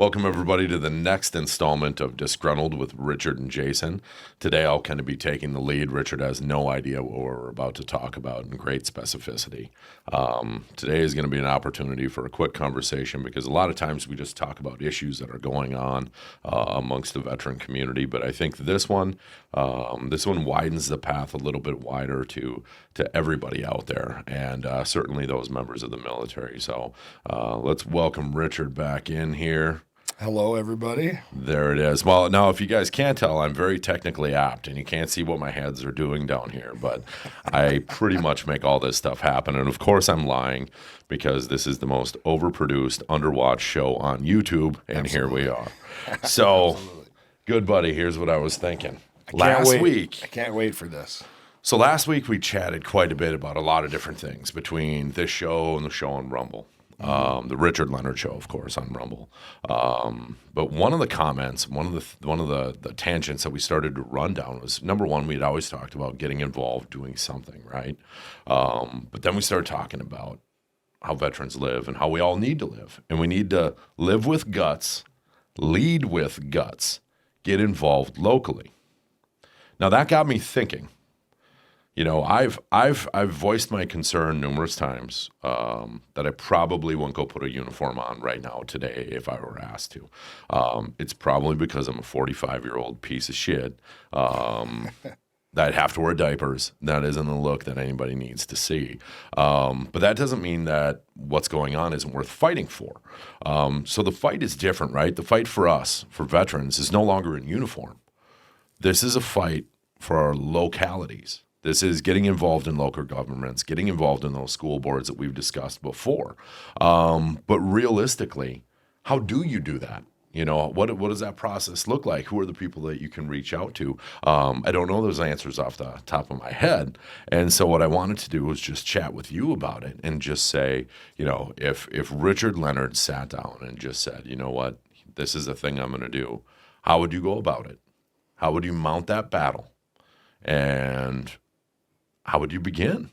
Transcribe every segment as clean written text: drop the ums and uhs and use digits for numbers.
Welcome, everybody, to the next installment of Disgruntled with Richard and Jason. Today, I'll kind of be taking the lead. Richard has no idea what we're about to talk about in great specificity. Today is going to be an opportunity for a quick conversation because a lot of times we just talk about issues that are going on amongst the veteran community. But I think this one widens the path a little bit wider to everybody out there, and certainly those members of the military. So let's welcome Richard back in here. Hello, everybody. There it is. Well, now, if you guys can't tell, I'm very technically apt, and you can't see what my hands are doing down here, but I pretty much make all this stuff happen. And, of course, I'm lying because this is the most overproduced, underwatched show on YouTube, and Here we are. So, good buddy, here's what I was thinking. Last week. I can't wait for this. So, last week we chatted quite a bit about a lot of different things between this show and the show on Rumble. The Richard Leonard Show, of course, on Rumble. But one of the comments, one of the tangents that we started to run down was, number one, we'd always talked about getting involved, doing something, right? But then we started talking about how veterans live and how we all need to live. And we need to live with guts, lead with guts, get involved locally. Now, that got me thinking. You know, I've voiced my concern numerous times that I probably wouldn't go put a uniform on right now today if I were asked to. It's probably because I'm a 45-year-old piece of shit that I'd have to wear diapers. That isn't the look that anybody needs to see. But that doesn't mean that what's going on isn't worth fighting for. So the fight is different, right? The fight for us, for veterans, is no longer in uniform. This is a fight for our localities. This is getting involved in local governments, getting involved in those school boards that we've discussed before. But realistically, how do you do that? You know, what does that process look like? Who are the people that you can reach out to? I don't know those answers off the top of my head. And so what I wanted to do was just chat with you about it and just say, you know, if Richard Leonard sat down and just said, you know what, this is the thing I'm going to do, how would you go about it? How would you mount that battle? And how would you begin?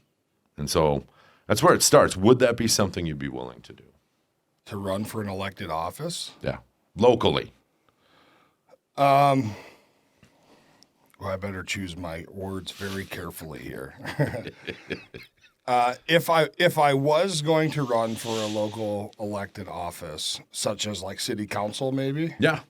And so that's where it starts. Would that be something you'd be willing to do? To run for an elected office? Yeah. Locally. Well, I better choose my words very carefully here. If I was going to run for a local elected office, such as like city council maybe? Yeah.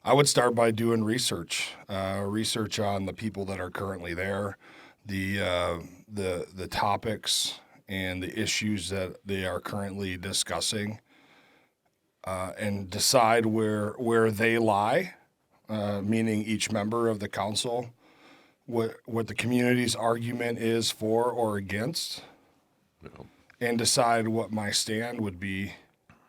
I would start by doing research on the people that are currently there, the topics and the issues that they are currently discussing, and decide where they lie, meaning each member of the council, what the community's argument is for or against, and decide what my stand would be.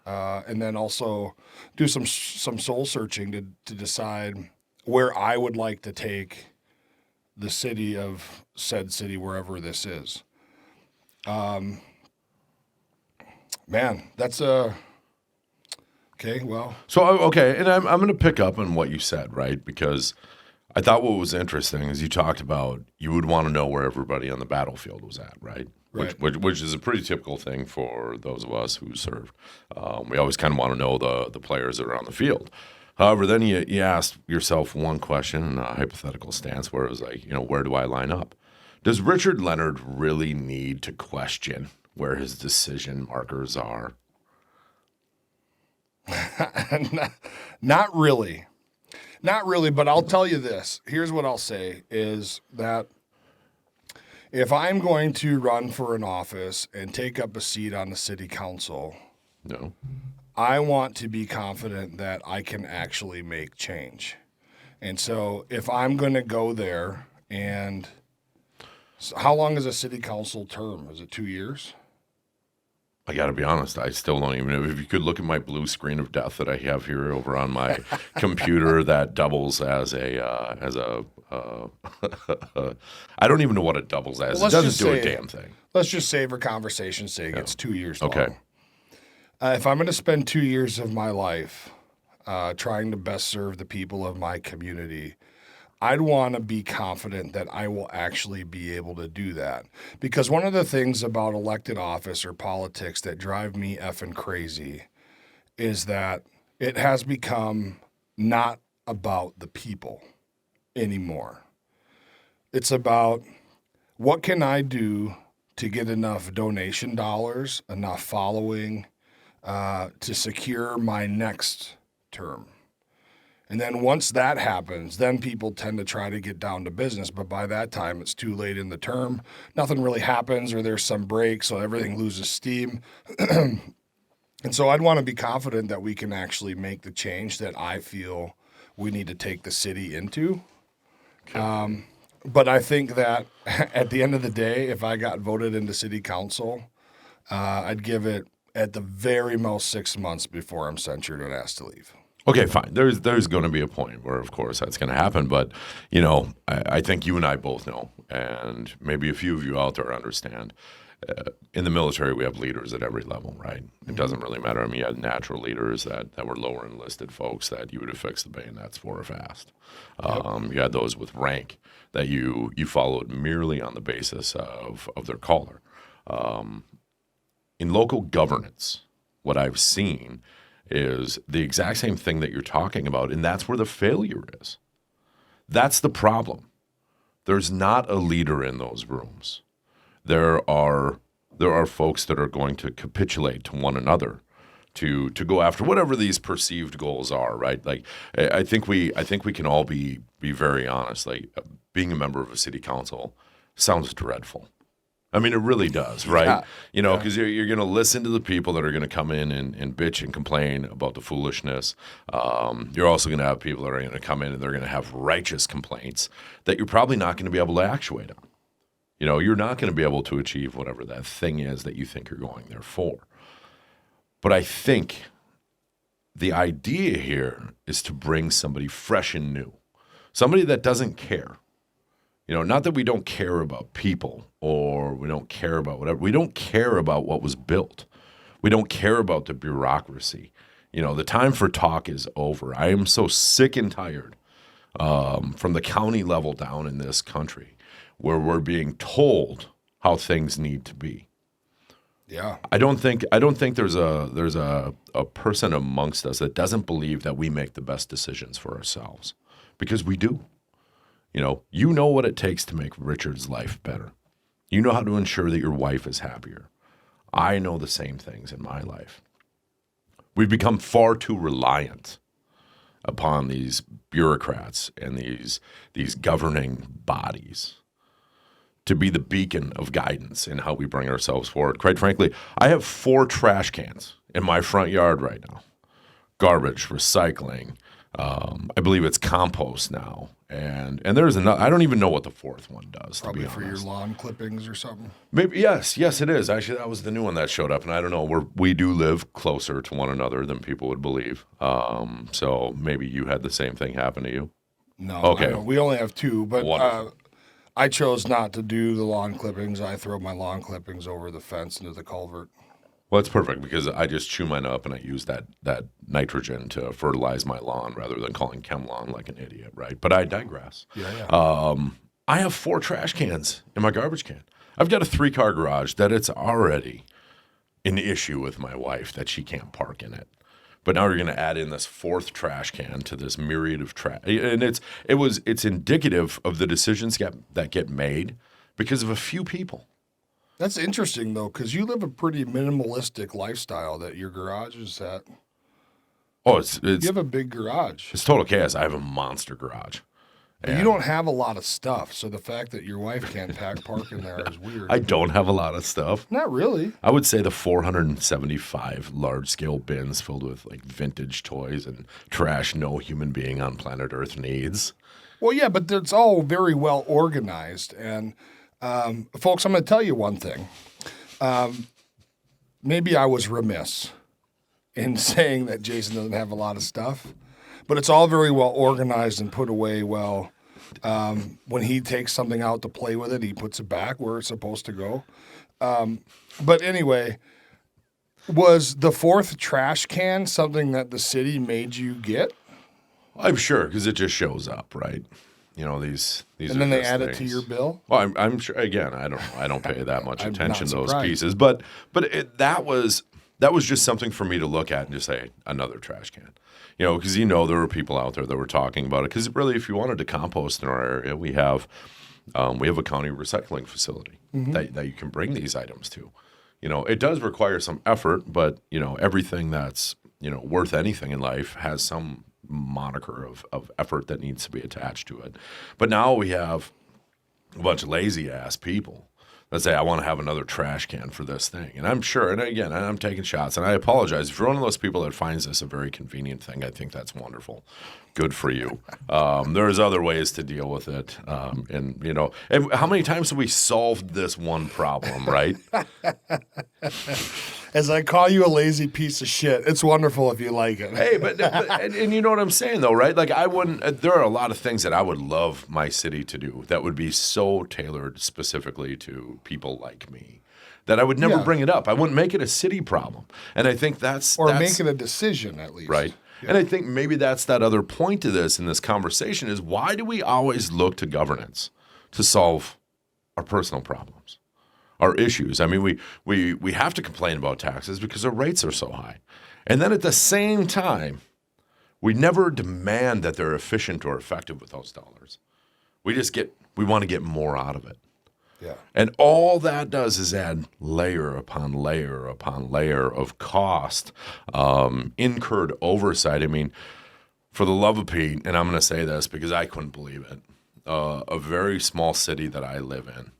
And then also do some soul searching to decide where I would like to take the city of said city, wherever this is. Man, that's okay. Well, So, okay, and I'm going to pick up on what you said, right? Because I thought what was interesting is you talked about you would want to know where everybody on the battlefield was at, right? Right. Which is a pretty typical thing for those of us who serve. We always kind of want to know the players that are on the field. However, then you asked yourself one question in a hypothetical stance where it was like, you know, where do I line up? Does Richard Leonard really need to question where his decision markers are? Not really. Not really, but I'll tell you this. Here's what I'll say is that if I'm going to run for an office and take up a seat on the city council, No. I want to be confident that I can actually make change. And so if I'm going to go there and how long is a city council term? Is it 2 years? I got to be honest, I still don't even know. If you could look at my blue screen of death that I have here over on my computer that doubles as a I don't even know what it doubles as. Well, it doesn't do a damn thing. Let's just say for conversation's sake, it's 2 years long. Okay. If I'm going to spend 2 years of my life trying to best serve the people of my community, I'd want to be confident that I will actually be able to do that. Because one of the things about elected office or politics that drive me effing crazy is that it has become not about the people anymore. It's about what can I do to get enough donation dollars, enough following to secure my next term. And then once that happens, then people tend to try to get down to business. But by that time, it's too late in the term. Nothing really happens, or there's some break, so everything loses steam. And so I'd want to be confident that we can actually make the change that I feel we need to take the city into. But I think that at the end of the day, if I got voted into city council, I'd give it at the very most 6 months before I'm censured and asked to leave. Okay, fine. There's going to be a point where, of course, that's going to happen. But, you know, I think you and I both know, and maybe a few of you out there understand, in the military, we have leaders at every level, right? It doesn't really matter. I mean, you had natural leaders that were lower enlisted folks that you would have fixed the bayonets for fast. You had those with rank that you followed merely on the basis of their color. In local governance, what I've seen is the exact same thing that you're talking about, and that's where the failure is. That's the problem. There's not a leader in those rooms. There are folks that are going to capitulate to one another to go after whatever these perceived goals are, right? Like I think we can all be very honest. Like being a member of a city council sounds dreadful. I mean, it really does, right? Yeah. You know, because you're going to listen to the people that are going to come in and bitch and complain about the foolishness. You're also going to have people that are going to come in and they're going to have righteous complaints that you're probably not going to be able to actuate on. You know, you're not going to be able to achieve whatever that thing is that you think you're going there for. But I think the idea here is to bring somebody fresh and new, somebody that doesn't care. You know, not that we don't care about people or we don't care about whatever. We don't care about what was built. We don't care about the bureaucracy. You know, the time for talk is over. I am so sick and tired from the county level down in this country where we're being told how things need to be. Yeah. I don't think there's a person amongst us that doesn't believe that we make the best decisions for ourselves, because we do. You know what it takes to make Richard's life better. You know how to ensure that your wife is happier. I know the same things in my life. We've become far too reliant upon these bureaucrats and these governing bodies to be the beacon of guidance in how we bring ourselves forward. Quite frankly, I have 4 trash cans in my front yard right now. Garbage, recycling, I believe it's compost now. And there's another, I don't even know what the 4th one does, Probably to be for honest. your lawn clippings or something. Maybe yes, it is. Actually, that was the new one that showed up, and I don't know. We do live closer to one another than people would believe. So maybe you had the same thing happen to you. No, Okay. I don't. We only have 2, but Wonderful. I chose not to do the lawn clippings. I throw my lawn clippings over the fence into the culvert. Well, it's perfect because I just chew mine up and I use that nitrogen to fertilize my lawn rather than calling ChemLawn like an idiot, right? But I digress. Yeah. I have 4 trash cans in my garbage can. I've got a 3-car garage that it's already an issue with my wife that she can't park in it. But now we're going to add in this 4th trash can to this myriad of trash, and it's indicative of the decisions that get made because of a few people. That's interesting, though, because you live a pretty minimalistic lifestyle that your garage is at. Oh, it's You have a big garage. it's total chaos. I have a monster garage. But you don't have a lot of stuff, so the fact that your wife can't park in there is weird. I don't have a lot of stuff. Not really. I would say the 475 large-scale bins filled with like vintage toys and trash no human being on planet Earth needs. Well, yeah, but it's all very well organized. And, folks, I'm going to tell you one thing. Maybe I was remiss in saying that Jason doesn't have a lot of stuff, but it's all very well organized and put away well. When he takes something out to play with it, he puts it back where it's supposed to go. But anyway, was the 4th trash can something that the city made you get? I'm sure because it just shows up, right? these And are then they just add it to things. your bill. Well, I'm sure. Again, I don't pay that much I'm attention not to those surprised. pieces, but that was just something for me to look at and just say another trash can, because there were people out there that were talking about it. Because really, if you wanted to compost in our area, we have a county recycling facility that you can bring these items to. It does require some effort, but everything that's worth anything in life has some moniker of effort that needs to be attached to it. But now we have a bunch of lazy ass people that say, I want to have another trash can for this thing. And I'm sure, and again, I'm taking shots, and I apologize. If you're one of those people that finds this a very convenient thing, I think that's wonderful. Good for you. There's other ways to deal with it. And how many times have we solved this one problem, right? As I call you a lazy piece of shit, it's wonderful if you like it. Hey, but and you know what I'm saying though, right? Like I wouldn't. There are a lot of things that I would love my city to do that would be so tailored specifically to people like me that I would never Yeah. bring it up. I wouldn't make it a city problem, and I think that's Make it a decision at least. right. And I think maybe that's that other point to this in this conversation is why do we always look to governance to solve our personal problems? Our issues. I mean, we have to complain about taxes because our rates are so high. And then at the same time, we never demand that they're efficient or effective with those dollars. We want to get more out of it. Yeah. And all that does is add layer upon layer upon layer of cost, incurred oversight. I mean, for the love of Pete, and I'm going to say this because I couldn't believe it, a very small city that I live in,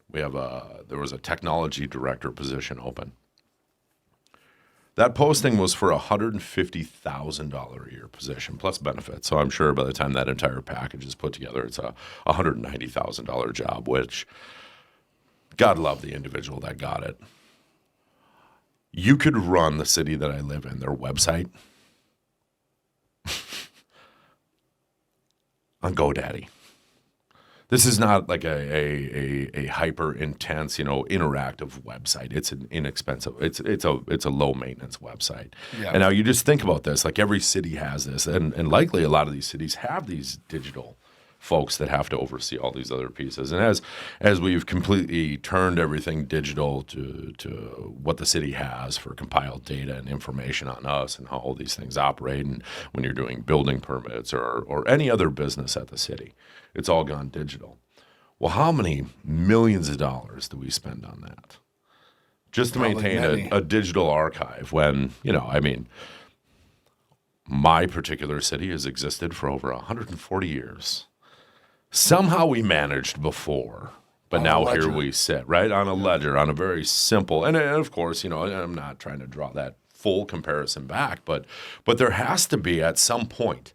there was a technology director position open. That posting was for a $150,000 a year position plus benefits. So I'm sure by the time that entire package is put together, it's a $190,000 job, which God love the individual that got it. You could run the city that I live in, their website, on GoDaddy. This is not like a hyper intense, interactive website. It's an inexpensive. It's a low maintenance website. Yeah. And now you just think about this. Like every city has this, and likely a lot of these cities have these digital folks that have to oversee all these other pieces. And as we've completely turned everything digital to what the city has for compiled data and information on us and how all these things operate, and when you're doing building permits or any other business at the city, it's all gone digital. Well, how many millions of dollars do we spend on that just to Probably maintain many. a digital archive when, my particular city has existed for over 140 years. Somehow we managed before, but On a now ledger. here we sit, right, on a ledger, on a very simple, and of course, I'm not trying to draw that full comparison back, but there has to be at some point,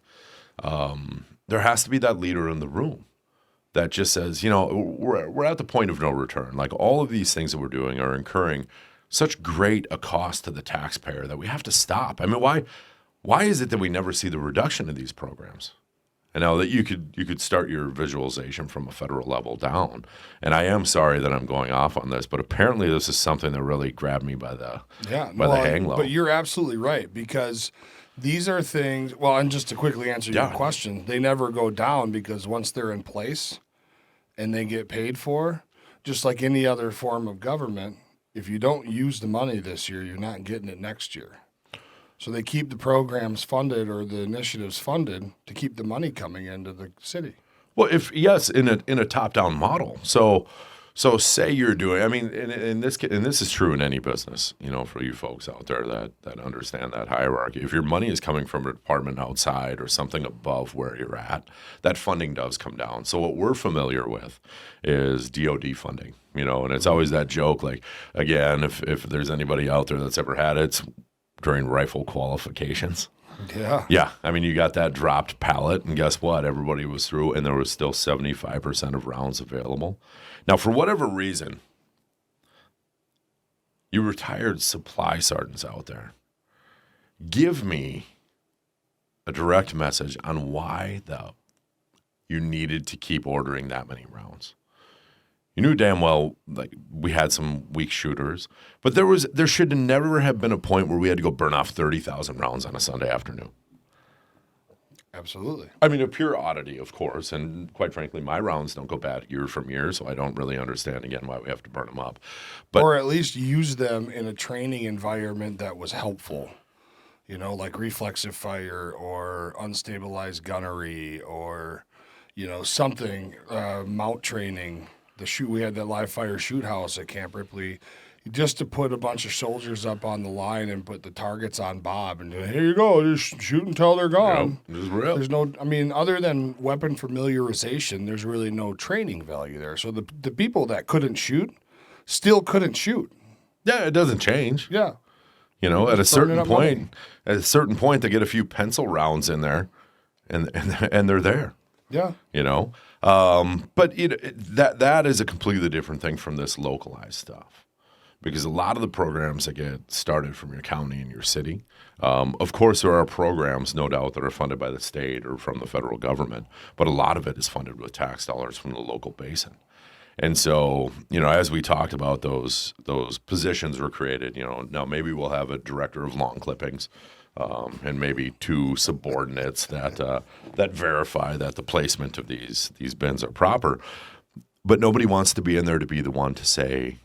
there has to be that leader in the room that just says, we're at the point of no return. Like all of these things that we're doing are incurring such great a cost to the taxpayer that we have to stop. I mean, why is it that we never see the reduction of these programs? And now that you could start your visualization from a federal level down. And I am sorry that I'm going off on this, but apparently this is something that really grabbed me by the hang low. But you're absolutely right because these are things. Well, and just to quickly answer your Yeah. question, they never go down because once they're in place and they get paid for, just like any other form of government, if you don't use the money this year, you're not getting it next year. So they keep the programs funded or the initiatives funded to keep the money coming into the city. Well, in a top-down model. So say you're doing. I mean, and this is true in any business. For you folks out there that understand that hierarchy. If your money is coming from a department outside or something above where you're at, that funding does come down. So what we're familiar with is DoD funding. And it's always that joke. Like again, if there's anybody out there that's ever had it, it's during rifle qualifications. Yeah. Yeah. I mean, you got that dropped pallet, and guess what? Everybody was through, and there was still 75% of rounds available. Now, for whatever reason, you retired supply sergeants out there. Give me a direct message on why you needed to keep ordering that many rounds. You knew damn well, like, we had some weak shooters, but there should never have been a point where we had to go burn off 30,000 rounds on a Sunday afternoon. Absolutely. I mean, a pure oddity, of course, and quite frankly, my rounds don't go bad year from year, so I don't really understand again why we have to burn them up. But Or at least use them in a training environment that was helpful. Like reflexive fire or unstabilized gunnery or, something, mount training. We had that live fire shoot house at Camp Ripley, just to put a bunch of soldiers up on the line and put the targets on Bob and here you go, just shoot until they're gone. just real. There's no, other than weapon familiarization, there's really no training value there. So the people that couldn't shoot still couldn't shoot. Yeah, it doesn't change. Yeah. At a burning certain up point, they get a few pencil rounds in there, and they're there. Yeah. But that is a completely different thing from this localized stuff, because a lot of the programs that get started from your county and your city, of course, there are programs, no doubt, that are funded by the state or from the federal government, but a lot of it is funded with tax dollars from the local basin. And so, as we talked about, those positions were created. Now maybe we'll have a director of lawn clippings, and maybe 2 subordinates that verify that the placement of these bins are proper. But nobody wants to be in there to be the one to say,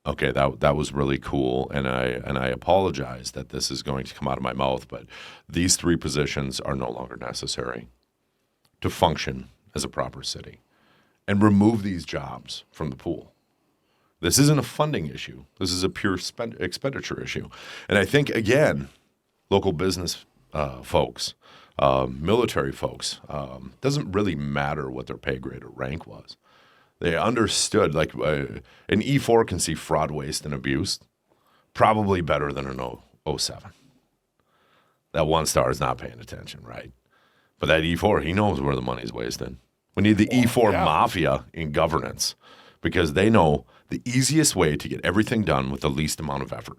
okay, that was really cool, and I apologize that this is going to come out of my mouth, but these 3 positions are no longer necessary to function as a proper city. And remove these jobs from the pool. This isn't a funding issue. This is a pure expenditure issue. And I think, again, local business folks, military folks, doesn't really matter what their pay grade or rank was. They understood, like an E4 can see fraud, waste, and abuse probably better than an 07. That 1-star is not paying attention, right? But that E4, he knows where the money's wasted. We need the E4 mafia in governance, because they know the easiest way to get everything done with the least amount of effort.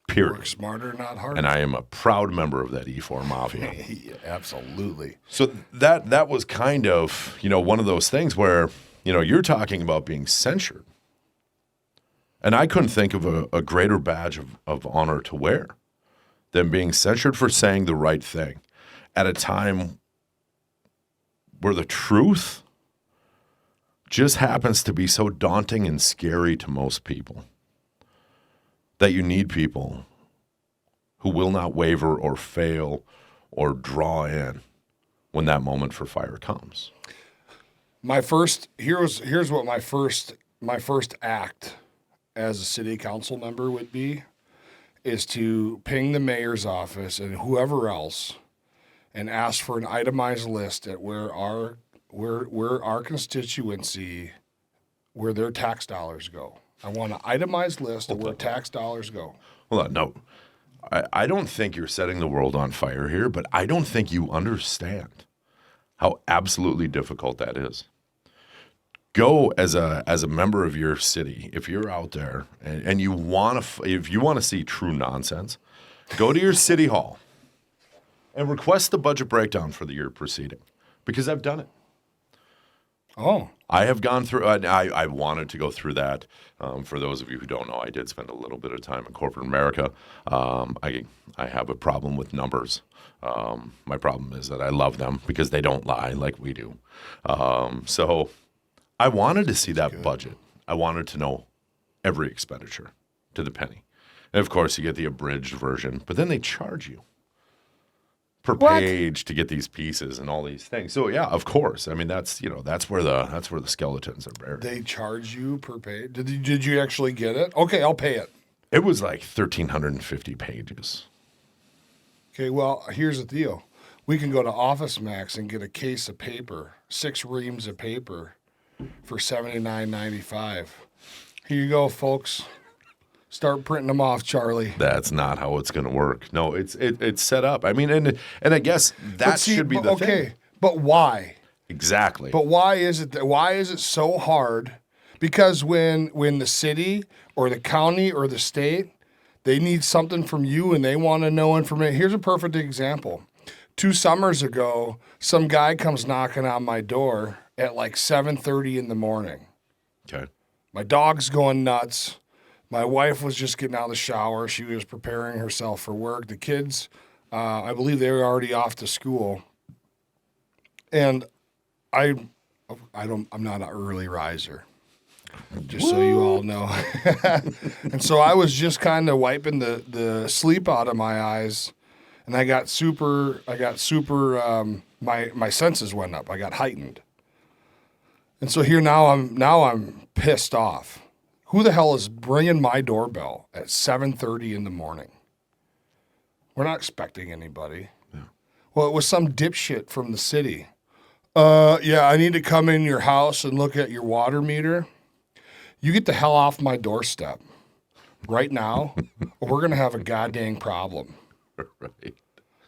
Period. Work smarter, not harder. And I am a proud member of that E4 mafia. Yeah, absolutely. So that was kind of, one of those things where, you're talking about being censured. And I couldn't think of a greater badge of honor to wear than being censured for saying the right thing at a time where the truth just happens to be so daunting and scary to most people that you need people who will not waver or fail or draw in when that moment for fire comes. Here's what my first act as a city council member would be, is to ping the mayor's office and whoever else and ask for an itemized list at where our constituency, where their tax dollars go. I want an itemized list of where tax dollars go. Hold on, no. I don't think you're setting the world on fire here, but I don't think you understand how absolutely difficult that is. Go as a member of your city, if you're out there and you want to, if you want to see true nonsense, go to your city hall and request the budget breakdown for the year preceding, because I've done it. Oh. I have gone through, I wanted to go through that. For those of you who don't know, I did spend a little bit of time in corporate America. I have a problem with numbers. My problem is that I love them because they don't lie like we do. So I wanted to see that budget. I wanted to know every expenditure to the penny. And of course, you get the abridged version, but then they charge you per page to get these pieces and all these things. So yeah, of course. I mean, that's where the skeletons are buried. They charge you per page. Did you actually get it? Okay, I'll pay it. It was like 1,350 pages. Okay, well, here's the deal. We can go to Office Max and get a case of paper, 6 reams of paper for $79.95. Here you go, folks. Start printing them off, Charlie. That's not how it's going to work. No, it's set up. I mean, and I guess that should be the thing. Okay, but why? Exactly. But why is it so hard? Because when the city or the county or the state, they need something from you and they want to know information. Here's a perfect example. 2 summers ago, some guy comes knocking on my door at like 7:30 in the morning. Okay. My dog's going nuts. My wife was just getting out of the shower. She was preparing herself for work. The kids, I believe they were already off to school. And I'm not an early riser, just so you all know. And so I was just kind of wiping the sleep out of my eyes, and I got super, my senses went up. I got heightened. And so here now I'm pissed off. Who the hell is ringing my doorbell at 7:30 in the morning? We're not expecting anybody. Yeah. Well, it was some dipshit from the city. Yeah, I need to come in your house and look at your water meter. You get the hell off my doorstep right now, or we're going to have a goddamn problem. Right.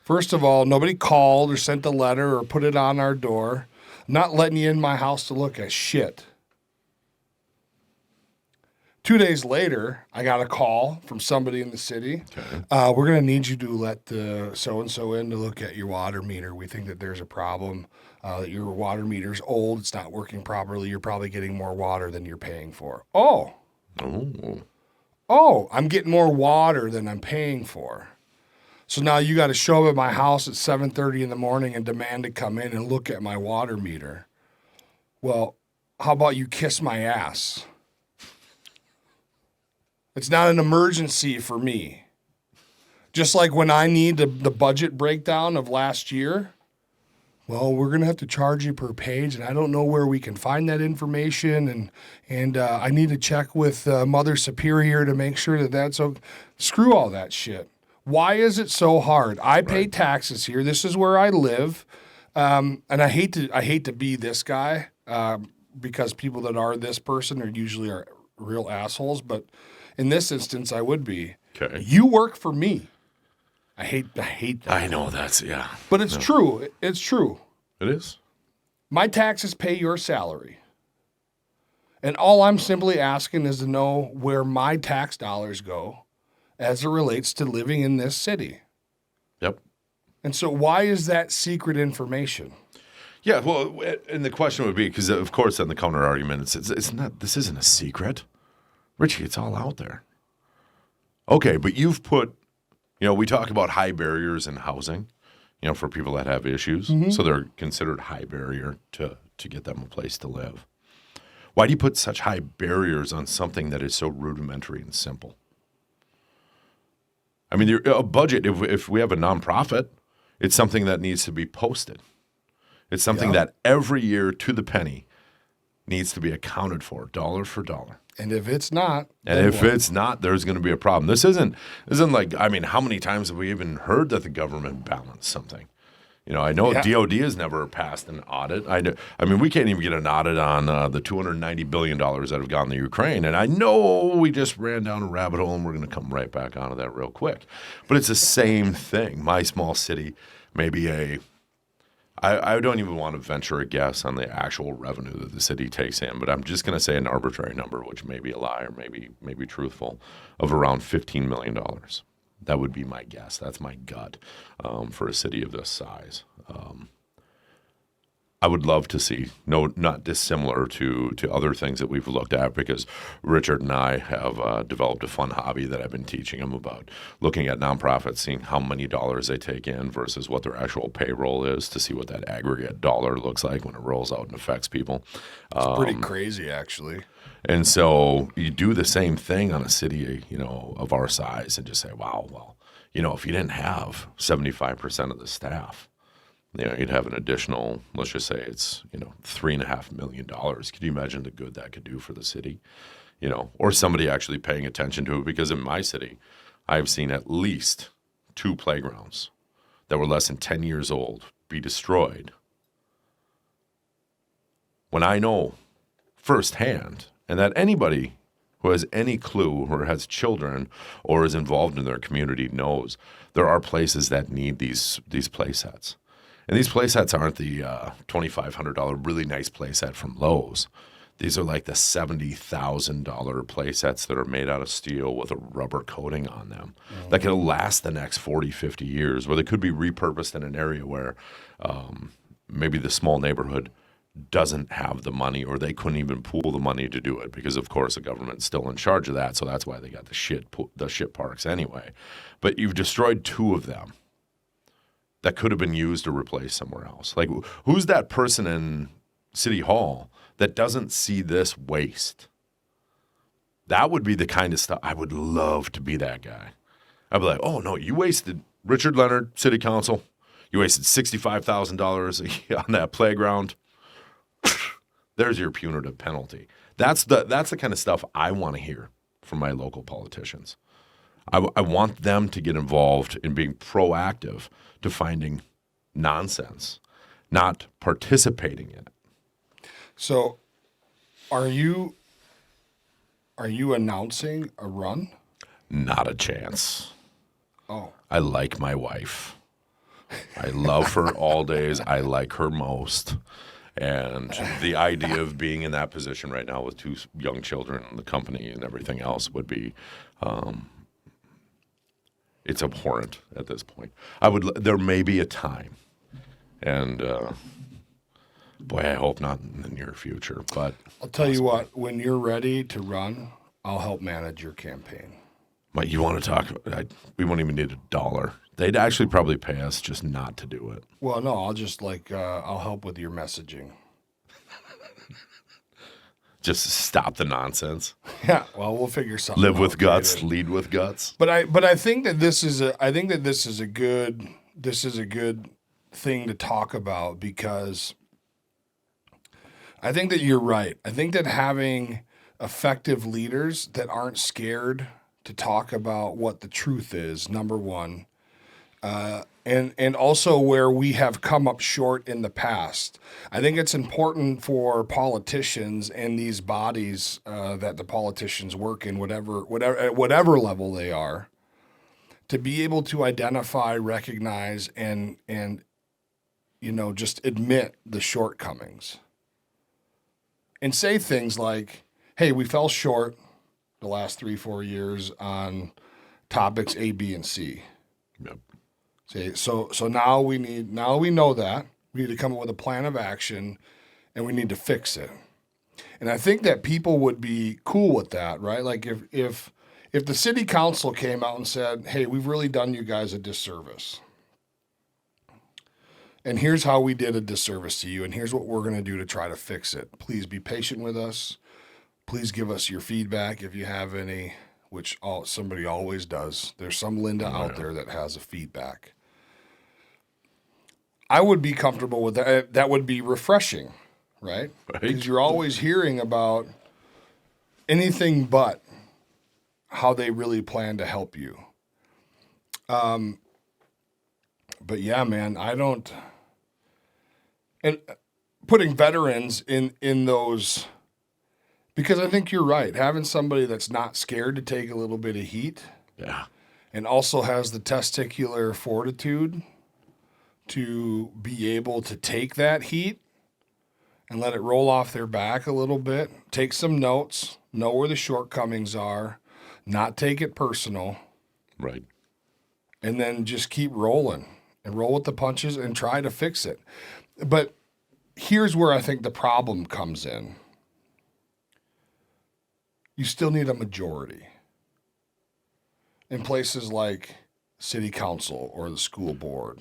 First of all, nobody called or sent a letter or put it on our door. I'm not letting you in my house to look at shit. 2 days later, I got a call from somebody in the city. Okay. We're going to need you to let the so-and-so in to look at your water meter. We think that there's a problem, that your water meter's old. It's not working properly. You're probably getting more water than you're paying for. Oh, I'm getting more water than I'm paying for. So now you got to show up at my house at 7:30 in the morning and demand to come in and look at my water meter. Well, how about you kiss my ass? It's not an emergency for me. Just like when I need the budget breakdown of last year, well, we're going to have to charge you per page, and I don't know where we can find that information, and I need to check with Mother Superior to make sure that that's okay. Screw all that shit. Why is it so hard? I pay taxes here. This is where I live, and I hate to be this guy because people that are this person are usually real assholes, but in this instance, I would be. Okay. You work for me. I hate that. I know yeah. But it's true. It's true. It is. My taxes pay your salary. And all I'm simply asking is to know where my tax dollars go as it relates to living in this city. Yep. And so why is that secret information? Yeah, well, and the question would be, because of course then the counter argument is it's not, this isn't a secret. Richie, it's all out there. Okay, but you've put, we talk about high barriers in housing, for people that have issues. Mm-hmm. So they're considered high barrier to get them a place to live. Why do you put such high barriers on something that is so rudimentary and simple? I mean, a budget, if we have a nonprofit, it's something that needs to be posted. It's something that every year to the penny needs to be accounted for, dollar for dollar. And if it's not, it's not, there's going to be a problem. This isn't like, I mean, how many times have we even heard that the government balanced something? I know DOD has never passed an audit. I mean, we can't even get an audit on the $290 billion that have gone to Ukraine. And I know we just ran down a rabbit hole, and we're going to come right back onto that real quick. But it's the same thing. My small city, maybe I don't even want to venture a guess on the actual revenue that the city takes in, but I'm just going to say an arbitrary number, which may be a lie or maybe truthful, of around $15 million. That would be my guess. That's my gut for a city of this size. I would love to see, not dissimilar to other things that we've looked at, because Richard and I have developed a fun hobby that I've been teaching him about, looking at nonprofits, seeing how many dollars they take in versus what their actual payroll is, to see what that aggregate dollar looks like when it rolls out and affects people. It's pretty crazy, actually. And so you do the same thing on a city, of our size, and just say, wow, well, if you didn't have 75% of the staff, you'd have an additional, let's just say it's, $3.5 million. Could you imagine the good that could do for the city? Or somebody actually paying attention to it, because in my city, I've seen at least 2 playgrounds that were less than 10 years old be destroyed. When I know firsthand, and that anybody who has any clue or has children or is involved in their community knows, there are places that need these play sets. And these play sets aren't the $2,500 really nice play set from Lowe's. These are like the $70,000 play sets that are made out of steel with a rubber coating on them that can last the next 40, 50 years, where they could be repurposed in an area where maybe the small neighborhood doesn't have the money, or they couldn't even pool the money to do it, because of course the government's still in charge of that. So that's why they got the shit parks anyway. But you've destroyed 2 of them. that could have been used or replaced somewhere else? Like, who's that person in City Hall that doesn't see this waste? That would be the kind of stuff I would love to be that guy. I'd be like, oh, no, you wasted Richard Leonard, City Council. You wasted $65,000 on that playground. There's your punitive penalty. That's the kind of stuff I want to hear from my local politicians. I want them to get involved in being proactive to finding nonsense, not participating in it. So, are you announcing a run? Not a chance. Oh, I like my wife. I love her all days. I like her most. And the idea of being in that position right now with two young children and the company and everything else would be, it's abhorrent at this point. There may be a time, and boy, I hope not in the near future. But I'll tell you what, when you're ready to run, I'll help manage your campaign. You want to talk? We won't even need $1. They'd actually probably pay us just not to do it. Well, no, I'll just I'll help with your messaging. Just stop the nonsense. Yeah, well, we'll figure something. Live out, with guts, David. lead with guts. But I think that this is a good thing to talk about, because I think that you're right. I think that having effective leaders that aren't scared to talk about what the truth is, number one, and also where we have come up short in the past. I think it's important for politicians and these bodies that the politicians work in, at whatever level they are, to be able to identify, recognize, and just admit the shortcomings, and say things like, "Hey, we fell short the last 3-4 years on topics A, B, and C." Yep. See, so now we know that we need to come up with a plan of action, and we need to fix it. And I think that people would be cool with that, right? Like if the city council came out and said, "Hey, we've really done you guys a disservice, and here's how we did a disservice to you, and here's what we're going to do to try to fix it. Please be patient with us. Please give us your feedback if you have any," which somebody always does. There's some Linda out there that has a feedback. I would be comfortable with that. That would be refreshing, right? Because you're always hearing about anything but how they really plan to help you. But yeah, man, I don't. And putting veterans in those, because I think you're right. Having somebody that's not scared to take a little bit of heat, Yeah. and also has the testicular fortitude to be able to take that heat and let it roll off their back a little bit, take some notes, know where the shortcomings are, not take it personal, Right. and then just keep rolling and roll with the punches and try to fix it. But here's where I think the problem comes in. You still need a majority. In places like city council or the school board,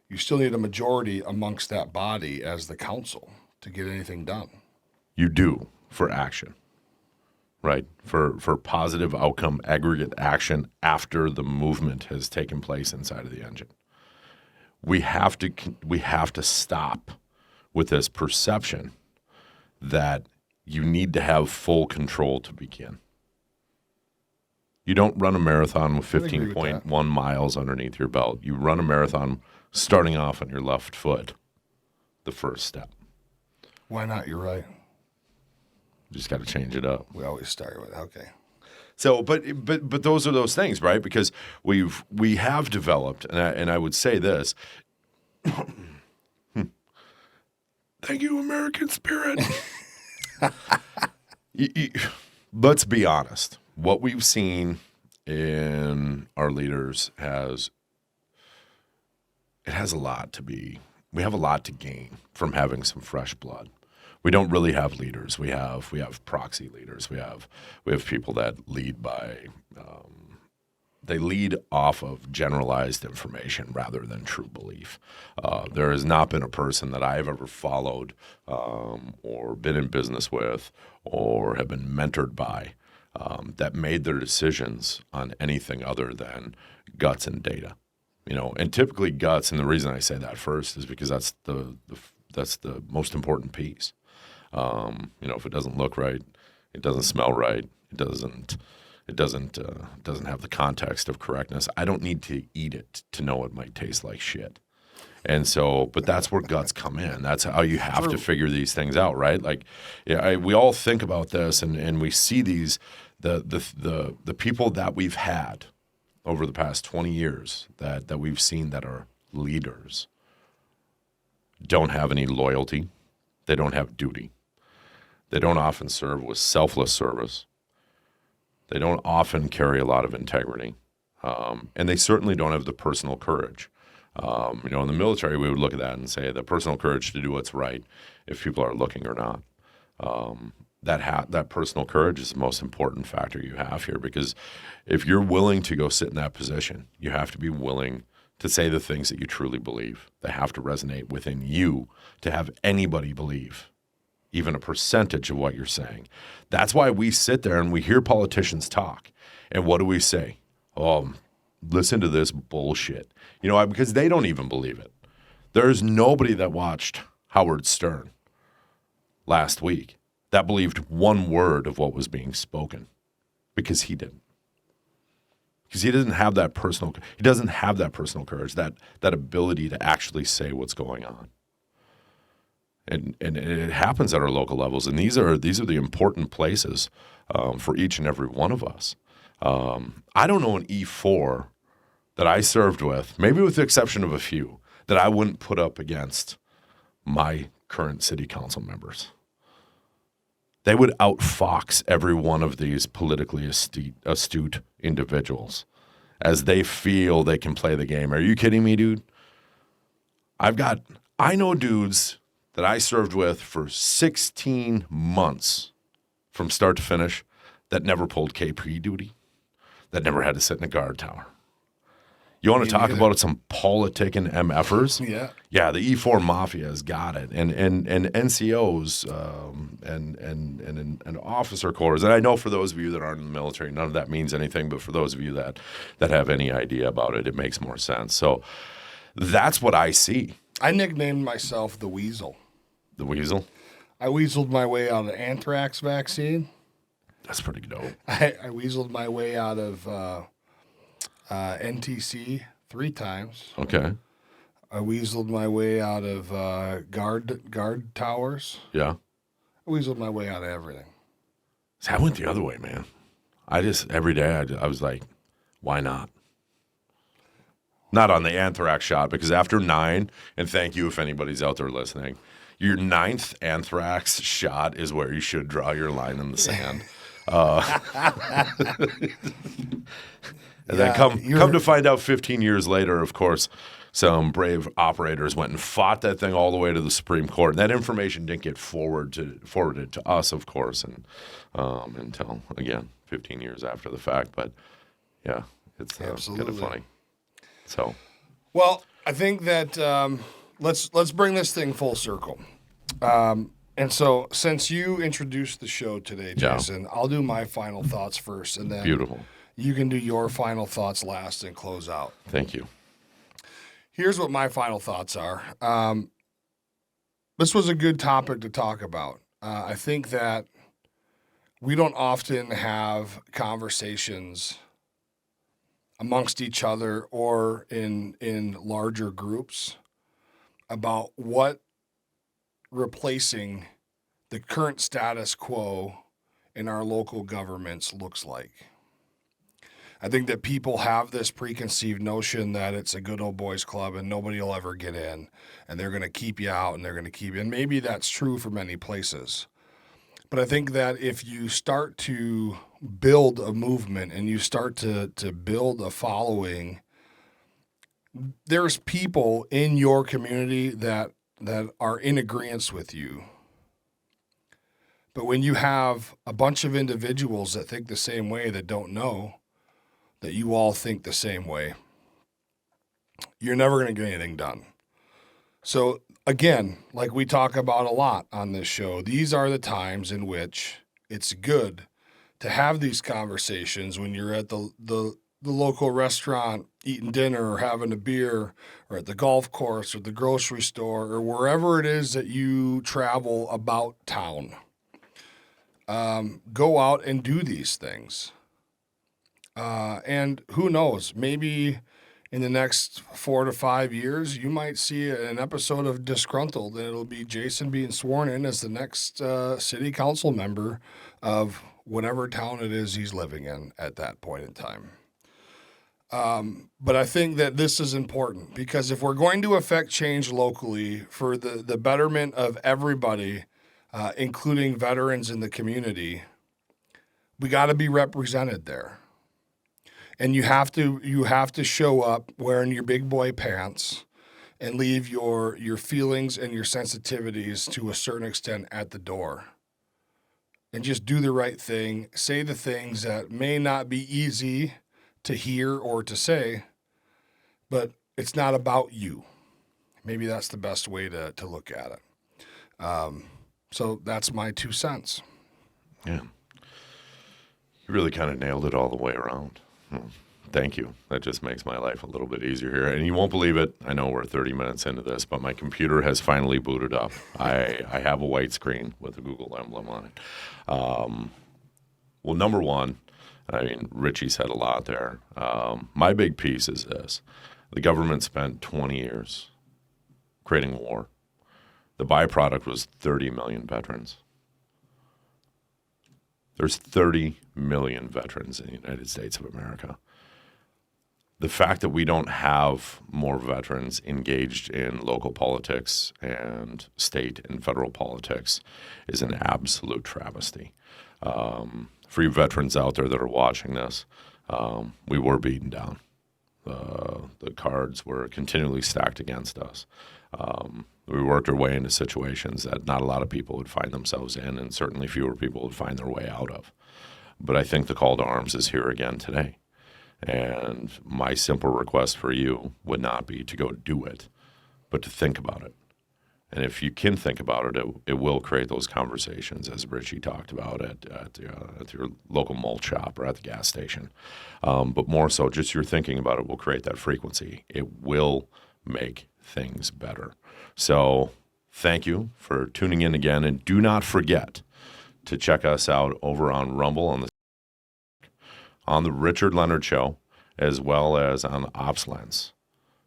you still need a majority amongst that body as the council to get anything done. You do for action, right? For positive outcome, aggregate action after the movement has taken place inside of the engine. We have to stop with this perception that you need to have full control to begin. You don't run a marathon with 15.1 miles underneath your belt. You run a marathon starting off on your left foot, the first step. Why not? You're right. You just got to change it up. We always start with, okay. So, but those are those things, right? Because we have developed, and I would say this. Thank you, American spirit. Let's be honest. What we've seen in our leaders has a lot to be. We have a lot to gain from having some fresh blood. We don't really have leaders. We have proxy leaders. We have people that lead by they lead off of generalized information rather than true belief. There has not been a person that I've ever followed or been in business with or have been mentored by that made their decisions on anything other than guts and data. And typically guts, and the reason I say that first is because that's the most important piece. If it doesn't look right, it doesn't smell right, it doesn't have the context of correctness, I don't need to eat it to know it might taste like shit. And so, but that's where guts come in. That's how you have to figure these things out, right? Like, we all think about this, and we see these the people that we've had over the past 20 years that we've seen that are leaders don't have any loyalty. They don't have duty. They don't often serve with selfless service. They don't often carry a lot of integrity. And they certainly don't have the personal courage. In the military, we would look at that and say the personal courage to do what's right if people are looking or not. That personal courage is the most important factor you have here, because if you're willing to go sit in that position, you have to be willing to say the things that you truly believe. They have to resonate within you to have anybody believe even a percentage of what you're saying. That's why we sit there and we hear politicians talk. And what do we say? Oh, listen to this bullshit. Because they don't even believe it. There's nobody that watched Howard Stern last week that believed one word of what was being spoken, because he didn't. Because he doesn't have that personal courage, that ability to actually say what's going on. And it happens at our local levels, and these are the important places for each and every one of us. I don't know an E4 that I served with, maybe with the exception of a few, that I wouldn't put up against my current city council members. They would outfox every one of these politically astute individuals as they feel they can play the game. Are you kidding me, dude? I know dudes that I served with for 16 months from start to finish that never pulled KP duty, that never had to sit in a guard tower. You want to talk about some politicking MFers? Yeah. Yeah, the E4 Mafia has got it. And NCOs and officer corps. And I know for those of you that aren't in the military, none of that means anything. But for those of you that have any idea about it, it makes more sense. So that's what I see. I nicknamed myself the Weasel. The Weasel? I weaseled my way out of the anthrax vaccine. That's pretty dope. I weaseled my way out of NTC 3 times. Okay. I weaseled my way out of guard towers. Yeah. I weaseled my way out of everything. See, I went the other way, man. Every day I was like, why not? Not on the anthrax shot, because after 9, and thank you if anybody's out there listening, your 9th anthrax shot is where you should draw your line in the sand. And then come to find out 15 years later, of course, some brave operators went and fought that thing all the way to the Supreme Court. And that information didn't get forwarded to us, of course, and until, again, 15 years after the fact. But, yeah, it's kind of funny. So, well, I think that let's bring this thing full circle. And so, since you introduced the show today, Jason, yeah, I'll do my final thoughts first, and then beautiful. You can do your final thoughts last and close out. Thank you. Here's what my final thoughts are. This was a good topic to talk about. I think that we don't often have conversations amongst each other or in larger groups about what replacing the current status quo in our local governments looks like. I think that people have this preconceived notion that it's a good old boys club and nobody will ever get in, and they're going to keep you out and they're going to keep you in. Maybe that's true for many places. But I think that if you start to build a movement and you start to build a following, there's people in your community that are in agreement with you. But when you have a bunch of individuals that think the same way that don't know, that you all think the same way, you're never going to get anything done. So again, like we talk about a lot on this show, these are the times in which it's good to have these conversations when you're at the local restaurant eating dinner or having a beer, or at the golf course or the grocery store or wherever it is that you travel about town. Go out and do these things. And who knows, maybe in the next 4 to 5 years, you might see an episode of Disgruntled, and it'll be Jason being sworn in as the next city council member of whatever town it is he's living in at that point in time. But I think that this is important, because if we're going to affect change locally for the betterment of everybody, including veterans in the community, we got to be represented there. And you have to show up wearing your big boy pants and leave your feelings and your sensitivities to a certain extent at the door. And just do the right thing. Say the things that may not be easy to hear or to say, but it's not about you. Maybe that's the best way to look at it. So that's my 2 cents. Yeah. You really kind of nailed it all the way around. Well, thank you. That just makes my life a little bit easier here. And you won't believe it. I know we're 30 minutes into this, but my computer has finally booted up. I have a white screen with a Google emblem on it. Well, number one, I mean, Richie said a lot there. My big piece is this. The government spent 20 years creating war. The byproduct was 30 million veterans. There's 30 million veterans in the United States of America. The fact that we don't have more veterans engaged in local politics and state and federal politics is an absolute travesty. For you veterans out there that are watching this, we were beaten down. The cards were continually stacked against us. We worked our way into situations that not a lot of people would find themselves in, and certainly fewer people would find their way out of. But I think the call to arms is here again today. And my simple request for you would not be to go do it, but to think about it. And if you can think about it, it will create those conversations, as Richie talked about at your local malt shop or at the gas station. But more so, just your thinking about it will create that frequency. It will make things better. So thank you for tuning in again. And do not forget to check us out over on Rumble on the Richard Leonard Show, as well as on OpsLens.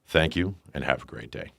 Thank you, and have a great day.